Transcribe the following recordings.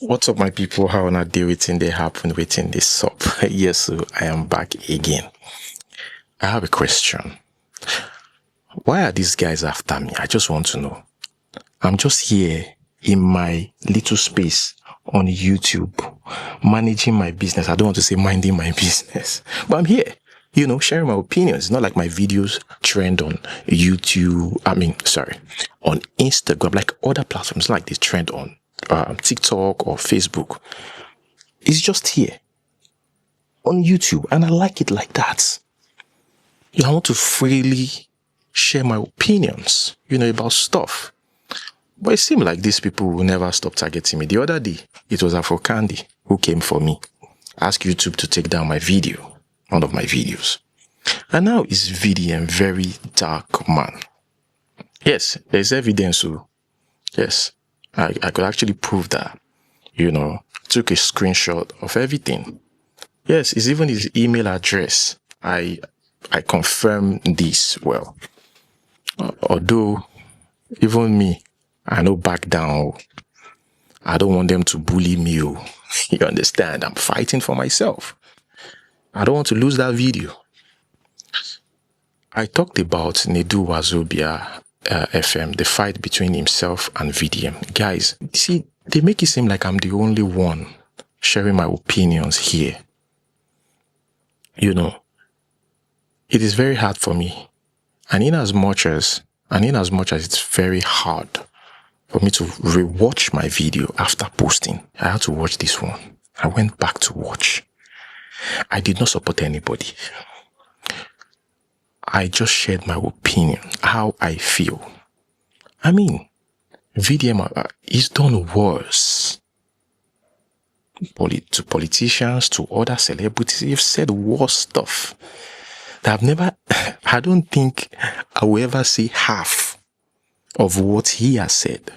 What's up, my people? How on a day waiting they happen waiting this up? Yes, so I am back again. I have a question. Why are these guys after me? I just want to know. I'm just here in my little space on YouTube, managing my business. I don't want to say minding my business, but I'm here, sharing my opinions. It's not like my videos trend on YouTube. On Instagram, like other platforms, like they trend on TikTok or Facebook. It's just here on YouTube, and I like it like that. I want to freely share my opinions, about stuff. But it seemed like these people will never stop targeting me. The other day, it was Afro Candy who came for me. Asked YouTube to take down my video, one of my videos. And now it's VDM, very dark man. Yes, there's evidence. So yes, I could actually prove that. Took a screenshot of everything. Yes, it's even his email address. I confirm this well. Although, even me, I know back down. I don't want them to bully me. You understand? I'm fighting for myself. I don't want to lose that video. I talked about Nedu Wazobia FM, the fight between himself and VDM. Guys, see, they make it seem like I'm the only one sharing my opinions here. It is very hard for me. And in as much as it's very hard for me to rewatch my video after posting, I had to watch this one. I went back to watch. I did not support anybody. I just shared my opinion, how I feel. VDM is done worse. To politicians, to other celebrities, they've said worse stuff. I don't think I will ever say half of what he has said.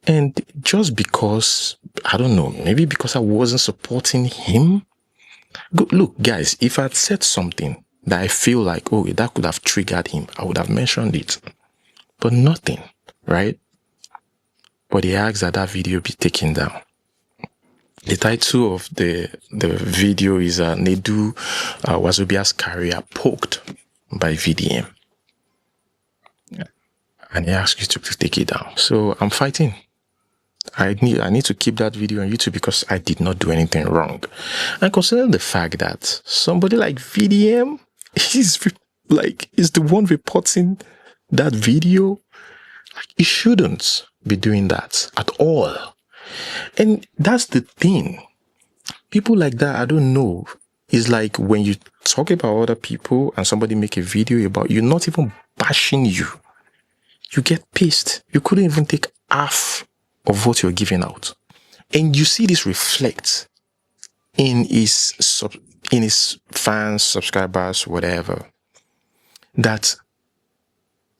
And just because, I don't know, maybe because I wasn't supporting him. Look, guys, if I'd said something that I feel like, that could have triggered him, I would have mentioned it. But nothing, right? But he asked that video be taken down. The title of the video is Nedu Wazobia's career poked by VDM. And he asked you to take it down. So I'm fighting. I need to keep that video on YouTube because I did not do anything wrong. And considering the fact that somebody like VDM is the one reporting that video, he shouldn't be doing that at all. And that's the thing. People like that, I don't know. It's like when you talk about other people and somebody make a video about you, not even bashing you, you get pissed. You couldn't even take half of what you're giving out. And you see this reflect in his fans, subscribers, whatever, that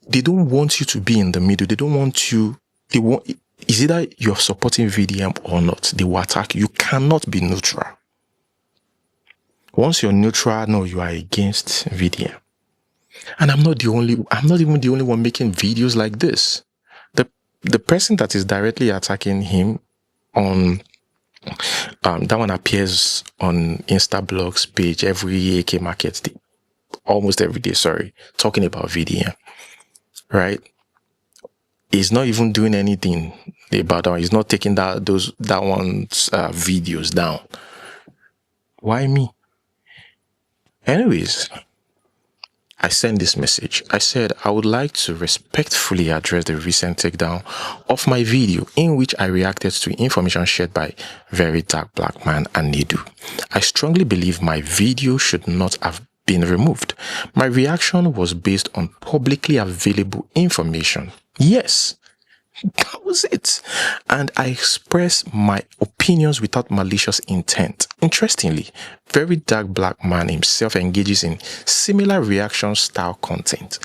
they don't want you to be in the middle. They don't want you. Is either you're supporting VDM or not. They will attack you. You cannot be neutral. Once you're neutral, no, you are against VDM. And I'm not even the only one making videos like this. The person that is directly attacking him on that one appears on Instablog's page every AK market, almost every day, talking about VDM, right? He's not even doing anything about that. He's not taking that one's videos down. Why me? Anyways, I sent this message. I said I would like to respectfully address the recent takedown of my video in which I reacted to information shared by Very Dark Black Man and Nedu. I strongly believe my video should not have been removed. My reaction was based on publicly available information. Yes, that was it. And I expressed my opinions without malicious intent. Interestingly, Very Dark Black Man himself engages in similar reaction style content,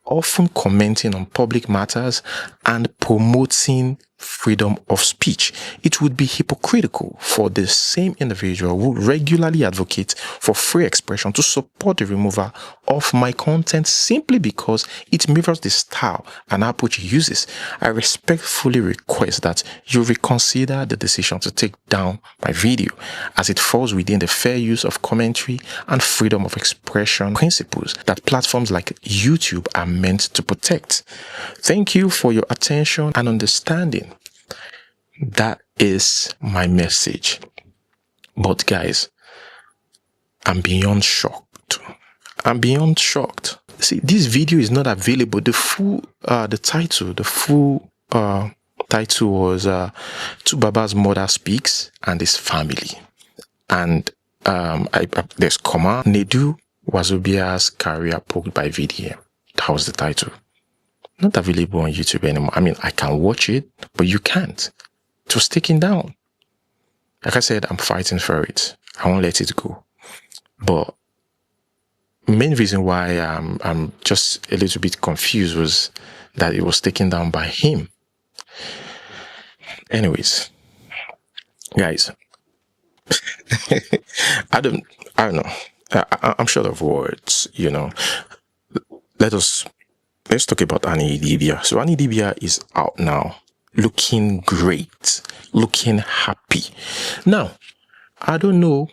often commenting on public matters and promoting freedom of speech. It would be hypocritical for the same individual who regularly advocates for free expression to support the removal of my content simply because it mirrors the style and approach he uses. I respectfully request that you reconsider the decision to take down my video, as it falls within the fair use of commentary and freedom of expression principles that platforms like YouTube are meant to protect. Thank you for your attention and understanding. That is my message. But guys, I'm beyond shocked. I'm beyond shocked. See, this video is not available. The full title was To Baba's Mother Speaks and His Family. And there's comma, Nedu Wazobia's career poked by VDM. That was the title. Not available on YouTube anymore. I mean, I can watch it, but you can't. It was taken down. Like I said, I'm fighting for it. I won't let it go. But main reason why I'm just a little bit confused was that it was taken down by him. Anyways, guys, I don't know. I'm short of words, you know. Let's talk about Annie Idibia. So Annie Idibia is out now, looking great, looking happy. Now, I don't know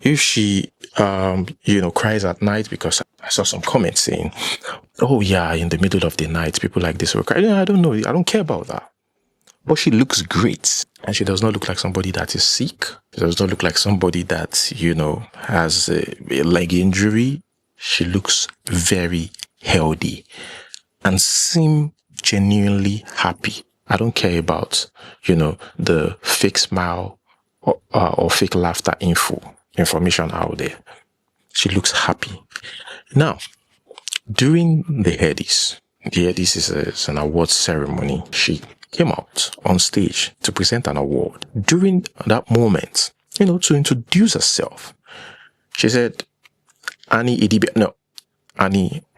if she, cries at night, because I saw some comments saying, oh yeah, in the middle of the night, people like this will cry. I don't know. I don't care about that. But she looks great. And she does not look like somebody that is sick. She does not look like somebody that, has a leg injury. She looks very healthy and seem genuinely happy. I don't care about, the fake smile or fake laughter information out there. She looks happy. Now, during the Headies is an award ceremony. She came out on stage to present an award. During that moment, to introduce herself, she said, Annie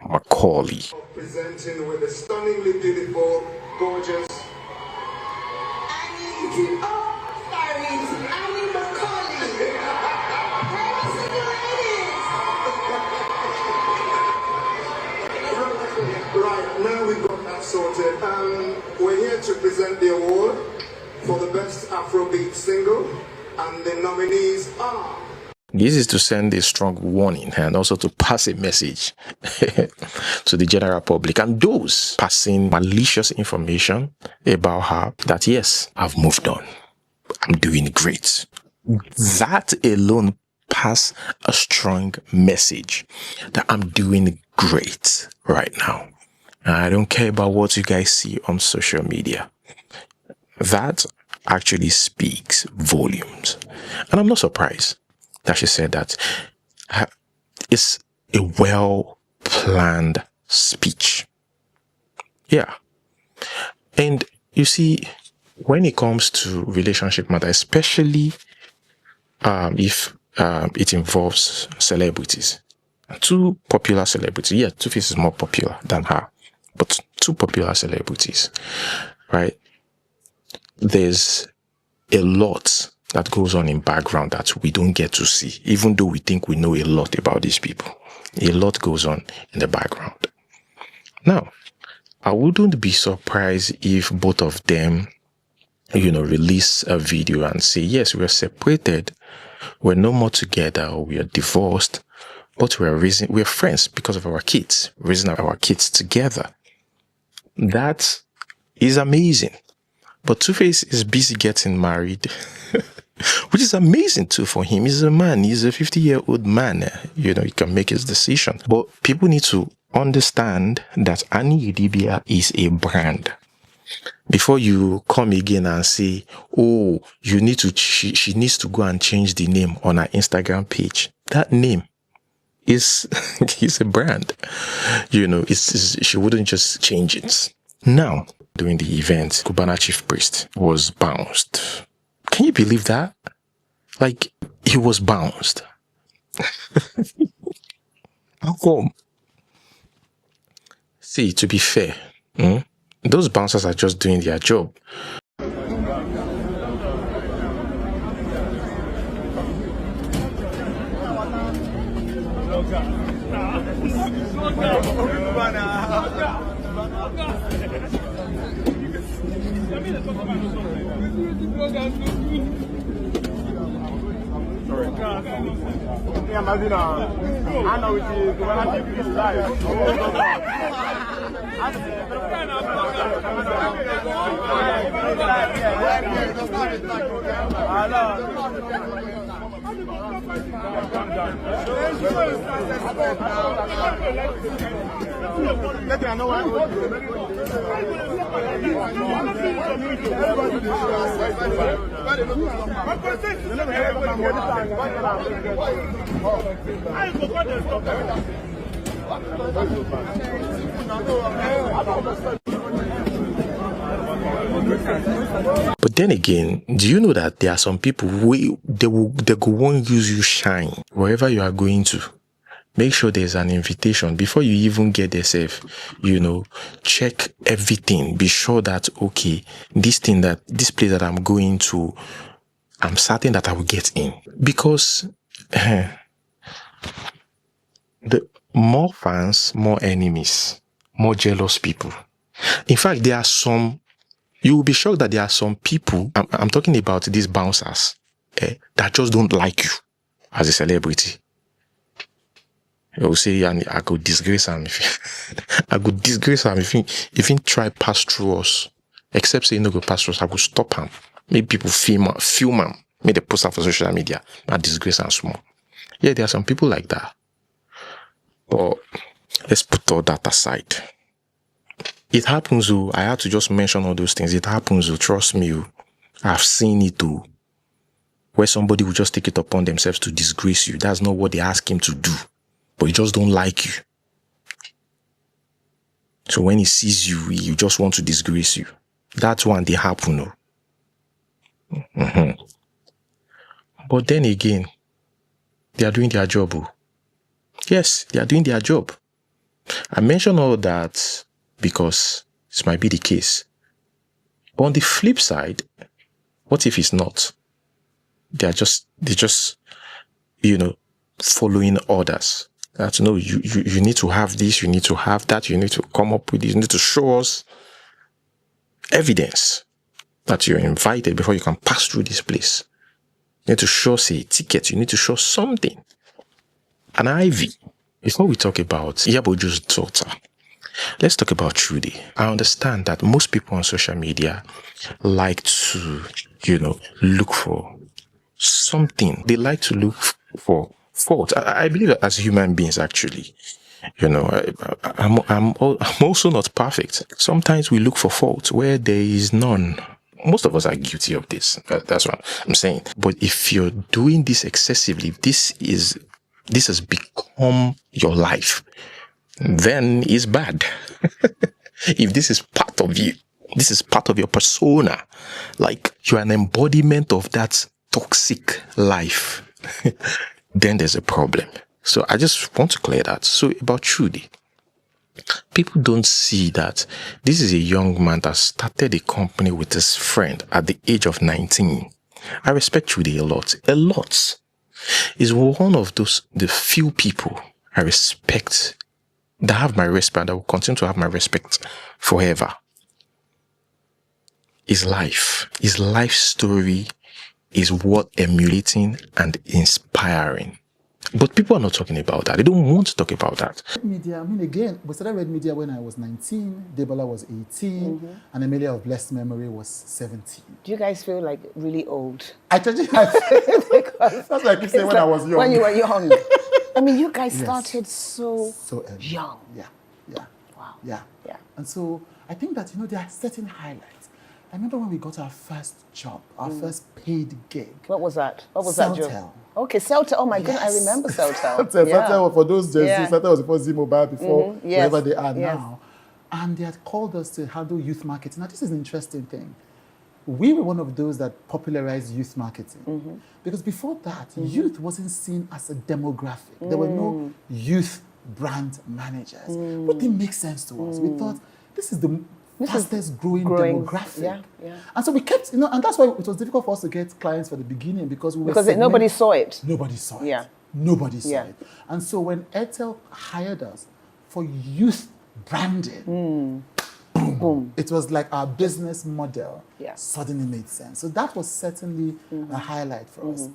Macaulay. Presenting with the stunningly beautiful, gorgeous Annie Macaulay. Right, now we've got that sorted. We're here to present the award for the best Afrobeat single, and the nominees are... This is to send a strong warning and also to pass a message to the general public and those passing malicious information about her that, yes, I've moved on. I'm doing great. That alone pass a strong message that I'm doing great right now. And I don't care about what you guys see on social media. That actually speaks volumes. And I'm not surprised that she said that. It's a well-planned speech. Yeah. And you see, when it comes to relationship matter, especially if it involves celebrities, two popular celebrities. Yeah, Two-Face is more popular than her, but two popular celebrities, right? There's a lot that goes on in background that we don't get to see, even though we think we know a lot about these people. A lot goes on in the background. Now, I wouldn't be surprised if both of them, release a video and say, yes, we're separated, we're no more together, or we are divorced, but we're friends because of our kids, raising our kids together. That is amazing. But Two-Face is busy getting married, which is amazing too for him. He's a man. He's a 50-year-old man. He can make his decision. But people need to understand that Annie Idibia is a brand. Before you come again and say, oh, she needs to go and change the name on her Instagram page. That name is a brand. She wouldn't just change it. Now, during the event, Cubana Chief Priest was bounced. Can you believe that? Like, he was bounced. How come? See, to be fair, those bouncers are just doing their job. I know it is. Cubana Chief Priest live. But then again, do you know that there are some people who they go won't use you shine wherever you are going to? Make sure there's an invitation before you even get there safe. Check everything. Be sure that okay, this place that I'm going to, I'm certain that I will get in. Because the more fans, more enemies, more jealous people. In fact, there are some. You will be shocked that there are some people, I'm talking about these bouncers, that just don't like you as a celebrity. You will say, and I could disgrace him if he try pass through us. Except say, no go pass through us, I could stop him. Maybe people film him, make they post him for social media, and disgrace him small. Yeah, there are some people like that. But let's put all that aside. It happens, I had to just mention all those things. It happens, trust me, I've seen it too. Where somebody will just take it upon themselves to disgrace you. That's not what they ask him to do. But he just don't like you. So when he sees you, he just want to disgrace you. That's when they happen. But then again, they are doing their job. Yes, they are doing their job. I mention all that because this might be the case. But on the flip side, what if it's not? They're just following orders. That you need to have this, you need to have that, you need to come up with this, you need to show us evidence that you're invited before you can pass through this place. You need to show us a ticket, you need to show something. An IV. Before we talk about Yaboju's daughter, let's talk about Trudy. I understand that most people on social media like to, look for something. They like to look for fault. I believe that as human beings, actually, I'm also not perfect. Sometimes we look for fault where there is none. Most of us are guilty of this. That's what I'm saying. But if you're doing this excessively, this has become your life, then it's bad. If this is part of you, this is part of your persona, like you're an embodiment of that toxic life, then there's a problem. So I just want to clear that. So about Trudy, people don't see that this is a young man that started a company with his friend at the age of 19. I respect Trudy a lot. He's one of the few people I respect, that have my respect, that will continue to have my respect forever. His life story is worth emulating and inspiring. But people are not talking about that. They don't want to talk about that. Media, again, we started Red Media when I was 19, Debola was 18, and Amelia of blessed memory was 17. Do you guys feel like really old? I told you, that's like you said when I was young. When you were young. I mean, you guys started so early. Young. Yeah. Wow. Yeah. And so I think that, there are certain highlights. I remember when we got our first job, our first paid gig. What was that? What was that job? Okay, Celtel. Oh my goodness, I remember Celtel. Celtel, for those Gen Z, Celtel was before Z-Mobile, before wherever they are Yes. now. And they had called us to handle youth marketing. Now, this is an interesting thing. We were one of those that popularized youth marketing. Because before that, youth wasn't seen as a demographic. There were no youth brand managers. But it didn't make sense to us. We thought, this is the fastest growing demographic. And so we kept, and that's why it was difficult for us to get clients for the beginning because we were nobody saw it. Nobody saw it. Yeah. Nobody saw it. And so when Airtel hired us for youth branding, boom. It was like our business model suddenly made sense. So that was certainly a highlight for us.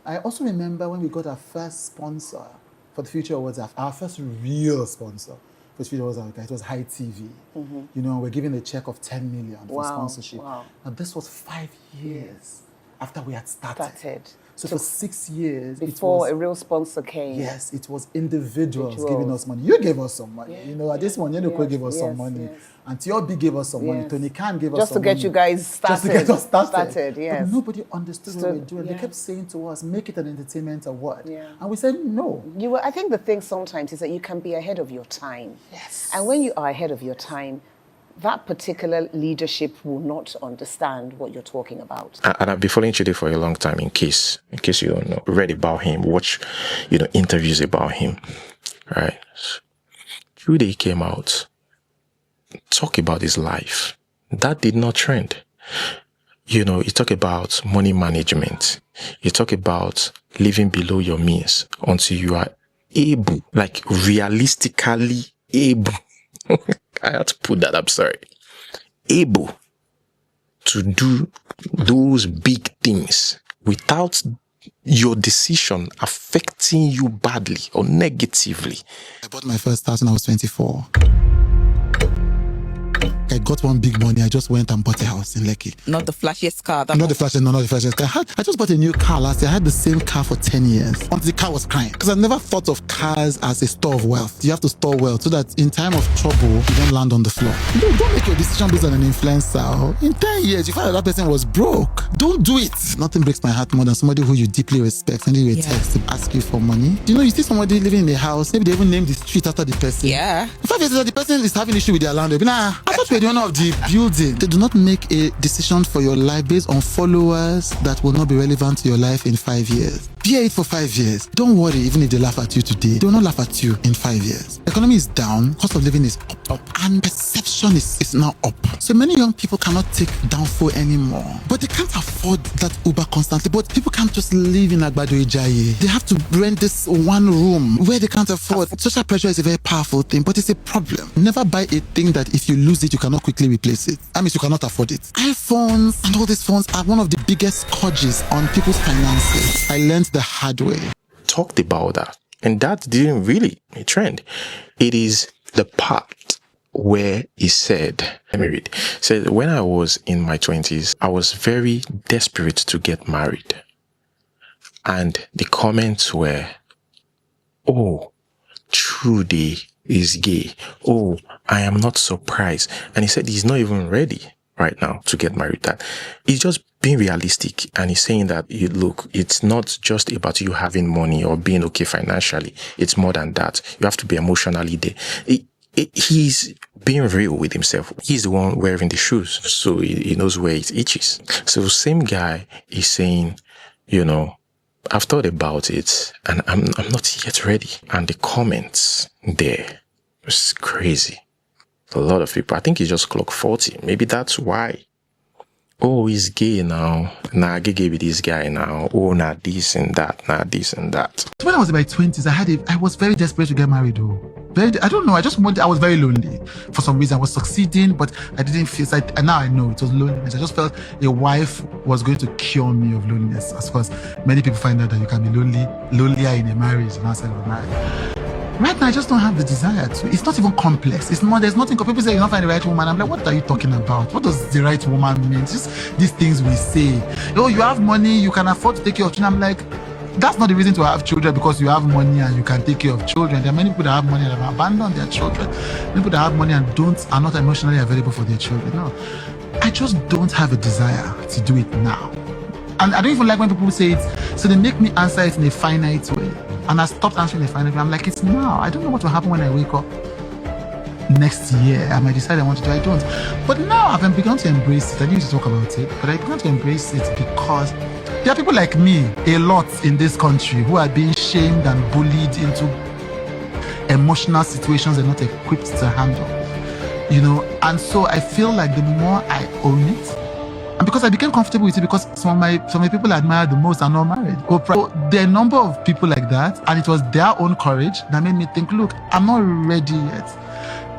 I also remember when we got our first sponsor for the Future Awards, our first real sponsor for the Future Awards, it was High TV. You know, we're giving a check of 10 million for sponsorship. And this was 5 years after we had started. So for 6 years, before a real sponsor came. Yes, it was individuals giving us money. You gave us some money. You know, at this one, Yenukwe gave us some money. And Tiobi gave us some money. Tony Khan gave us some money. Just to get you guys started. Just to get us started. Yes. But nobody understood what we were doing. They kept saying to us, make it an entertainment award. And we said, no. I think the thing sometimes is that you can be ahead of your time. Yes. And when you are ahead of your time, that particular leadership will not understand what you're talking about. And I've been following Chude for a long time, in case you don't know. Read about him, watch, interviews about him, right? Trudy came out, talk about his life. That did not trend. You talk about money management. You talk about living below your means until you are able, like realistically able. I had to put that, I'm sorry. Able to do those big things without your decision affecting you badly or negatively. I bought my first house when I was 24. I got one big money. I just went and bought a house in Lekki. Not the flashiest car. Not the flashiest car. I just bought a new car last year. I had the same car for 10 years until the car was crying. Because I never thought of cars as a store of wealth. You have to store wealth so that in time of trouble, you don't land on the floor. Don't make your decision based on an influencer. In 10 years, you find that person was broke. Don't do it. Nothing breaks my heart more than somebody who you deeply respect sending you a text to ask you for money. You see somebody living in a house, maybe they even name the street after the person. Yeah. 5 years later, the person is having issue with their landlord. I thought we were the owner of the building. They do not make a decision for your life based on followers that will not be relevant to your life in 5 years. Bear it for 5 years. Don't worry, even if they laugh at you today, they will not laugh at you in 5 years. The economy is down, cost of living is up, and perception is now up. So many young people cannot take downfall anymore. But they can't afford that Uber constantly. But people can't just live in Agbado Ijaye. They have to rent this one room where they can't afford. Social pressure is a very powerful thing, but it's a problem. Never buy a thing that if you lose it, you cannot quickly replace it. That means you cannot afford it. iPhones and all these phones are one of the biggest scourges on people's finances. I learned the hard way. Talked about that. And that didn't really trend. It is the part where he said, let me read. He said, when I was in my 20s, I was very desperate to get married. And the comments were, oh, Trudy is gay. Oh, I am not surprised. And he said he's not even ready right now to get married. That he's just being realistic, and he's saying that, look, it's not just about you having money or being okay financially. It's more than that. You have to be emotionally there. He's being real with himself. He's the one wearing the shoes, so he knows where it itches. So same guy is saying, I've thought about it and I'm not yet ready. And the comments there was crazy. A lot of people, I think he just clocked 40. Maybe that's why. Oh, he's gay now. Nah, gay with this guy now. Oh, nah, this and that. Nah, this and that. When I was in my 20s, I was very desperate to get married though. I don't know, I was very lonely. For some reason, I was succeeding, but I didn't feel like, and now I know it was loneliness. I just felt a wife was going to cure me of loneliness. Of course, many people find out that you can be lonelier in a marriage than outside of a marriage. Right now, I just don't have the desire to. It's not even complex. There's nothing. People say you don't find the right woman. I'm like, what are you talking about? What does the right woman mean? It's just these things we say. Oh, you have money, you can afford to take care of children. I'm like, that's not the reason to have children, because you have money and you can take care of children. There are many people that have money that have abandoned their children. Many people that have money and are not emotionally available for their children. No, I just don't have a desire to do it now. And I don't even like when people say it, so they make me answer it in a finite way. And I stopped answering in a finite way. I'm like, it's now. I don't know what will happen when I wake up next year. I might decide I want to do it. I don't. But now I've begun to embrace it. I didn't used to talk about it, but I began to embrace it because there are people like me, a lot in this country, who are being shamed and bullied into emotional situations they're not equipped to handle. And so I feel like the more I own it, and because I became comfortable with it, because some of the people I admire the most are not married. So there are a number of people like like that, and it was their own courage that made me think, look, I'm not ready yet.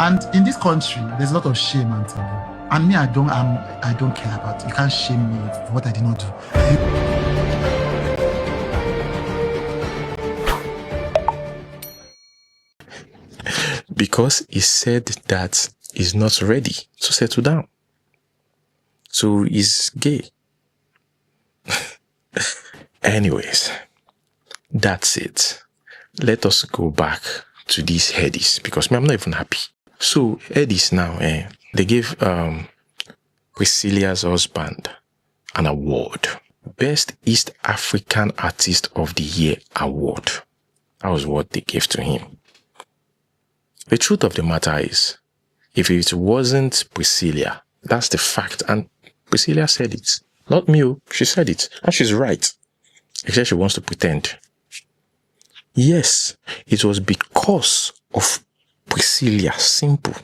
And in this country, there's a lot of shame, Anthony. And me, I don't care about it. You can't shame me for what I did not do. Because he said that he's not ready to settle down. So he's gay. Anyways, that's it. Let us go back to these Headies, because I'm not even happy. So Headies now, they gave Priscilla's husband an award. Best East African Artist of the Year award. That was what they gave to him. The truth of the matter is, if it wasn't Priscilla, that's the fact, and Priscilla said it. Not me, she said it, and she's right. Except she wants to pretend. Yes, it was because of Priscilla, simple.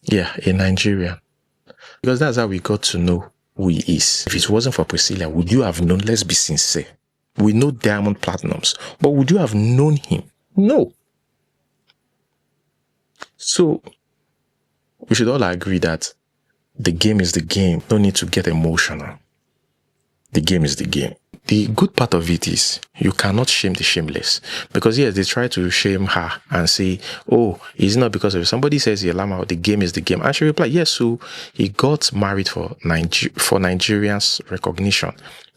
Yeah, a Nigerian. Because that's how we got to know who he is. If it wasn't for Priscilla, would you have known? Let's be sincere. We know Diamond Platinums, but would you have known him? No. So, we should all agree that the game is the game. No need to get emotional. The game is the game. The good part of it is you cannot shame the shameless. Because yes, they try to shame her and say, oh, it's not because of it. Somebody says, the game is the game. And she replied, yes, so he got married for Nigerians recognition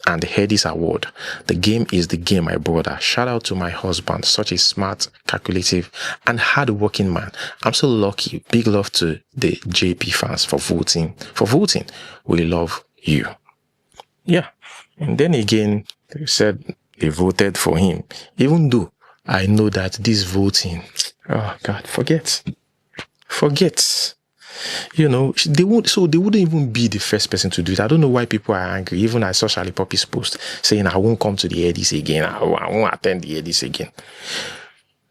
and the Headies award. The game is the game, my brother. Shout out to my husband, such a smart, calculative, and hardworking man. I'm so lucky. Big love to the JP fans for voting. We love you. Yeah. And then again, they said they voted for him. Even though I know that this voting, oh God, forget. You know, they wouldn't even be the first person to do it. I don't know why people are angry. Even I saw Charlie Poppy's post saying, I won't come to the Headies again. I won't attend the Headies again.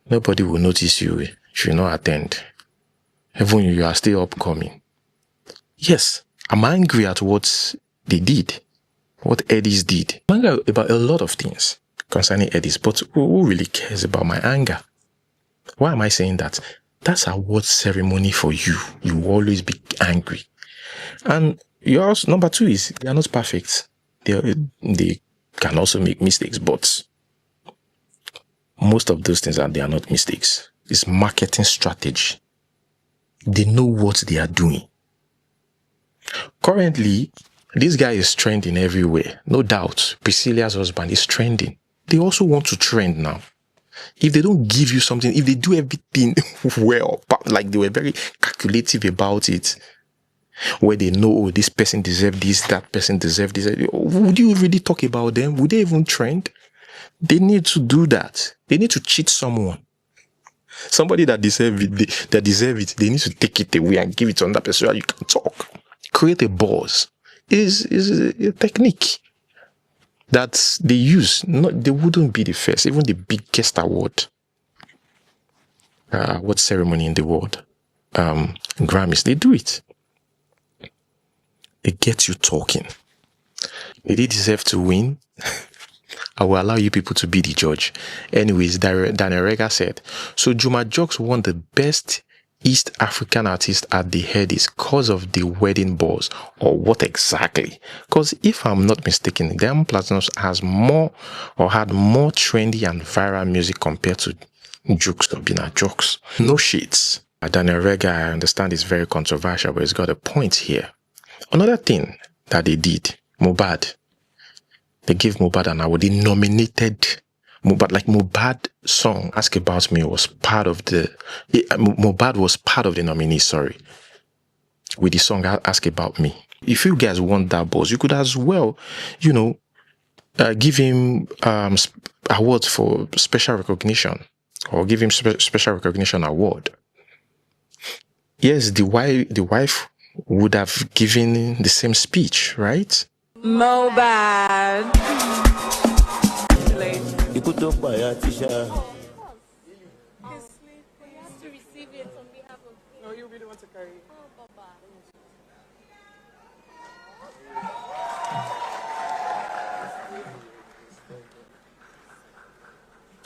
Nobody will notice you if you not attend. Even you are still upcoming. Yes, I'm angry at what they did. What Headies did. I'm angry about a lot of things concerning Headies, but who really cares about my anger? Why am I saying that? That's a award ceremony for you. You will always be angry. And you also, number two is, they are not perfect. They can also make mistakes, but most of those things they are not mistakes. It's marketing strategy. They know what they are doing. Currently, this guy is trending everywhere. No doubt. Priscilla's husband is trending. They also want to trend now. If they don't give you something, if they do everything well, like they were very calculative about it, where they know, oh, this person deserves this, that person deserves this, would you really talk about them? Would they even trend? They need to do that. They need to cheat someone. Somebody that deserves it, they need to take it away and give it to another person so that you can talk. Create a buzz. Is a technique that they use. They wouldn't be the first. Even the biggest award ceremony in the world, Grammys, they do it. They get you talking. Did they deserve to win? I will allow you people to be the judge. Anyways, Daniel Rega said, so Juma Jux won the best East African artist at the Headies because of the wedding balls, or what exactly? Because if I'm not mistaken, Diamond Platinums had more trendy and viral music compared to Jux or Bina Jux. No shades. Daniel Rega, I understand, is very controversial, but he's got a point here. Another thing that they did, Mohbad. They gave Mohbad an award. They nominated Mohbad, like Mohbad song Ask About Me was part of Mohbad was part of the nominees, sorry, with the song Ask About Me. If you guys want that buzz, you could as well, give him awards for special recognition, or give him special recognition award. Yes, the wife would have given the same speech, right? Mohbad.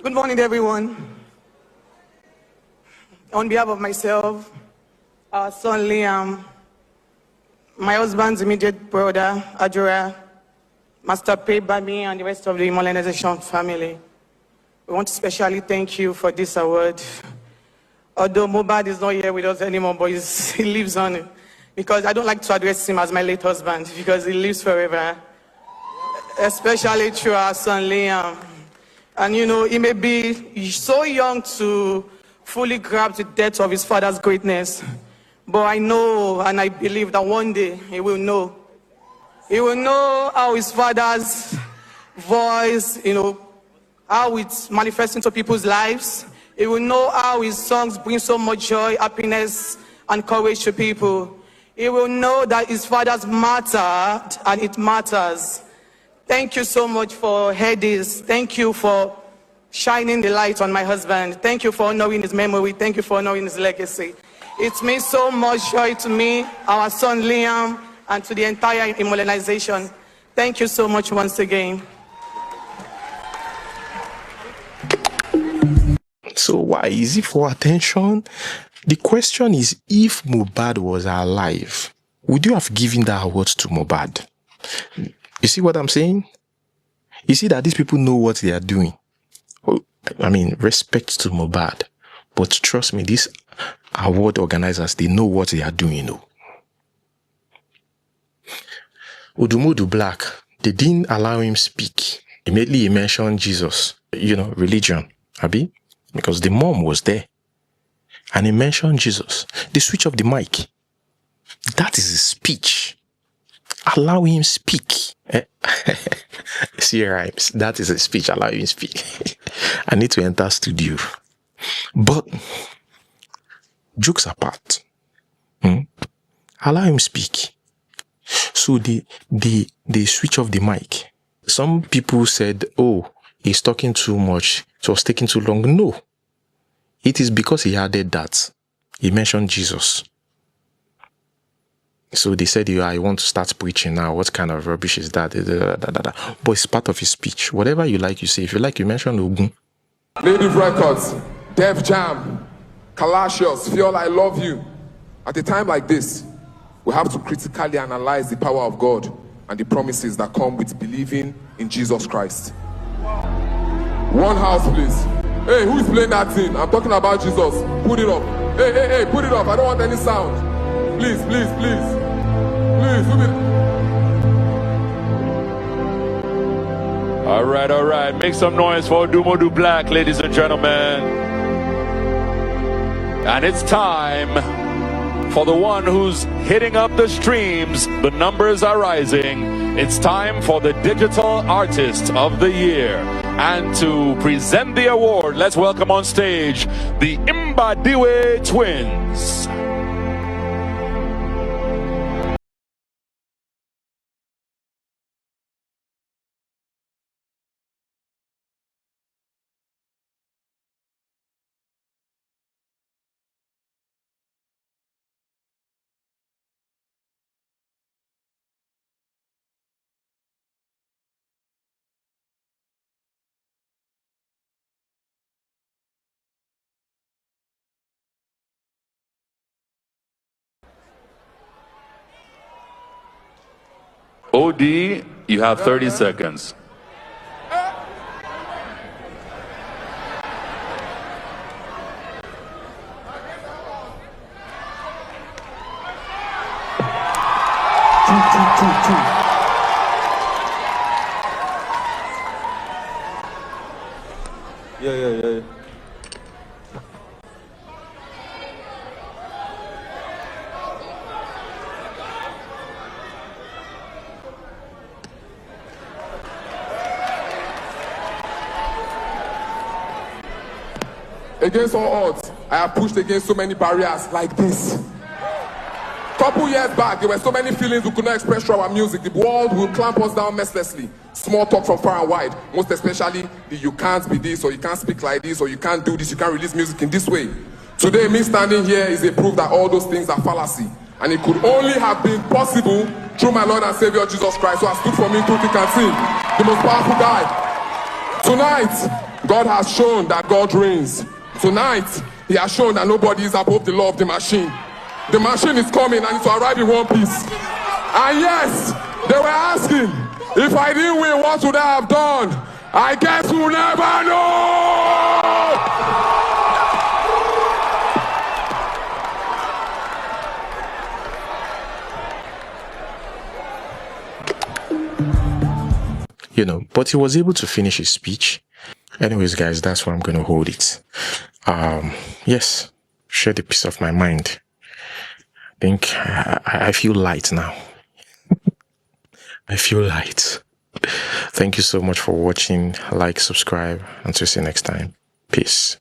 Good morning, everyone. On behalf of myself, our son Liam, my husband's immediate brother, Adura, Master Paid by me, and the rest of the Modernization family, we want to specially thank you for this award. Although Mohbad is not here with us anymore, but he lives on. Because I don't like to address him as my late husband, because he lives forever, especially through our son Liam. And you know, he may be so young to fully grasp the depth of his father's greatness, but I know and I believe that one day he will know. He will know how his father's voice, you know, how it's manifesting to people's lives. He will know how his songs bring so much joy, happiness, and courage to people. He will know that his fathers mattered, and it matters. Thank you so much for Headies. Thank you for shining the light on my husband. Thank you for honoring his memory. Thank you for honoring his legacy. It means so much joy to me, our son Liam, and to the entire Modernization. Thank you so much once again. So why? Is it for attention? The question is, if Mohbad was alive, would you have given that award to Mohbad? You see what I'm saying? You see that these people know what they are doing. I mean, respect to Mohbad. But trust me, these award organizers, they know what they are doing, you know. Odumodu Black, they didn't allow him speak. Immediately he mentioned Jesus, you know, religion, Abi, because the mom was there. And he mentioned Jesus. They switch off the mic. That is his speech. Allow him speak. See rhymes. That is a speech. Allow him speak. I need to enter studio. But jokes apart, allow him speak. So they switch off the mic. Some people said, "Oh, he's talking too much. It was taking too long." No, it is because he added that. He mentioned Jesus. So they said, I want to start preaching now. What kind of rubbish is that? But it's part of his speech. Whatever you like, you say. If you like, you mention Ogun. Native Records, Def Jam, Kalashos, Fiola, I Love You. At a time like this, we have to critically analyze the power of God and the promises that come with believing in Jesus Christ. One house, please. Hey, who is playing that thing? I'm talking about Jesus. Put it up. Hey, put it up. I don't want any sound. Please, please, please. Please, do it. All right. Make some noise for Odumodu Black, ladies and gentlemen. And it's time for the one who's hitting up the streams. The numbers are rising. It's time for the Digital Artist of the Year. And to present the award, let's welcome on stage the Mbadiwe Twins. OD, you have 30 seconds. Yeah. Against all odds, I have pushed against so many barriers like this. Couple years back, there were so many feelings we could not express through our music. The world will clamp us down mercilessly. Small talk from far and wide, most especially the you can't be this, or you can't speak like this, or you can't do this, you can't release music in this way. Today, me standing here is a proof that all those things are fallacy. And it could only have been possible through my Lord and Savior Jesus Christ, who has stood for me through thick and thin. The most powerful guy. Tonight, God has shown that God reigns. Tonight, he has shown that nobody is above the law of the machine. The machine is coming and it will arrive in one piece. And yes, they were asking, if I didn't win, what would I have done? I guess we'll never know! You know, but he was able to finish his speech. Anyways, guys, that's where I'm going to hold it. Yes, share the peace of my mind. I think I feel light now. I feel light. Thank you so much for watching. Like, subscribe, and to see you next time. Peace.